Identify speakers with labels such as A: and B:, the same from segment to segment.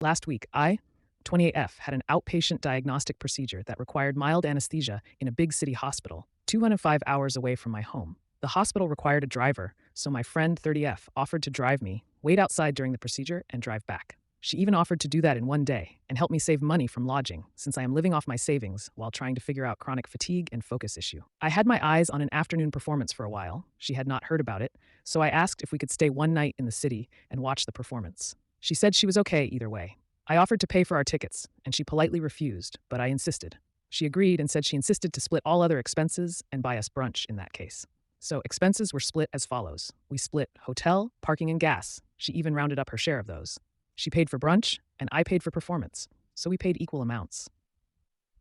A: Last week, I, 28F, had an outpatient diagnostic procedure that required mild anesthesia in a big city hospital, 205 hours away from my home. The hospital required a driver, so my friend 30F offered to drive me, wait outside during the procedure, and drive back. She even offered to do that in one day and help me save money from lodging, since I am living off my savings while trying to figure out chronic fatigue and focus issue. I had my eyes on an afternoon performance for a while. She had not heard about it, so I asked if we could stay one night in the city and watch the performance. She said she was okay either way. I offered to pay for our tickets, and she politely refused, but I insisted. She agreed and said she insisted to split all other expenses and buy us brunch in that case. So expenses were split as follows. We split hotel, parking, and gas. She even rounded up her share of those. She paid for brunch, and I paid for performance, so we paid equal amounts.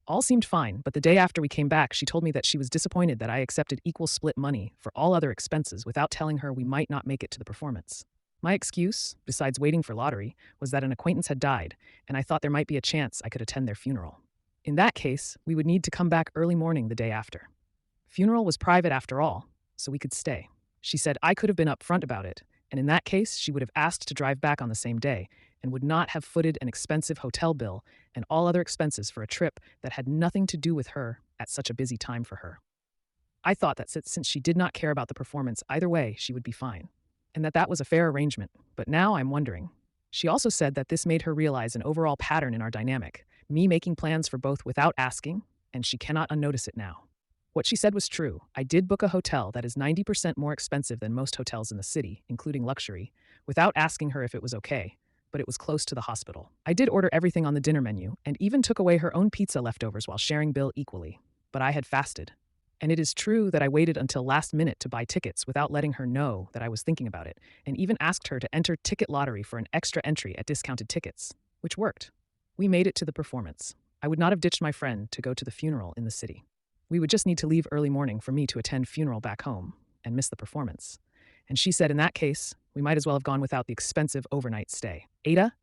A: All seemed fine, but the day after we came back, she told me that she was disappointed that I accepted equal split money for all other expenses without telling her we might not make it to the performance. My excuse, besides waiting for lottery, was that an acquaintance had died, and I thought there might be a chance I could attend their funeral. In that case, we would need to come back early morning the day after. Funeral was private after all, so we could stay. She said I could have been upfront about it, and in that case, she would have asked to drive back on the same day and would not have footed an expensive hotel bill and all other expenses for a trip that had nothing to do with her at such a busy time for her. I thought that since she did not care about the performance either way, she would be fine, and that was a fair arrangement, but now I'm wondering. She also said that this made her realize an overall pattern in our dynamic, me making plans for both without asking, and she cannot unnotice it now. What she said was true. I did book a hotel that is 90% more expensive than most hotels in the city, including luxury, without asking her if it was okay, but it was close to the hospital. I did order everything on the dinner menu and even took away her own pizza leftovers while sharing bill equally, but I had fasted. And it is true that I waited until last minute to buy tickets without letting her know that I was thinking about it, and even asked her to enter ticket lottery for an extra entry at discounted tickets, which worked. We made it to the performance. I would not have ditched my friend to go to the funeral in the city. We would just need to leave early morning for me to attend funeral back home and miss the performance. And she said in that case, we might as well have gone without the expensive overnight stay. AITA,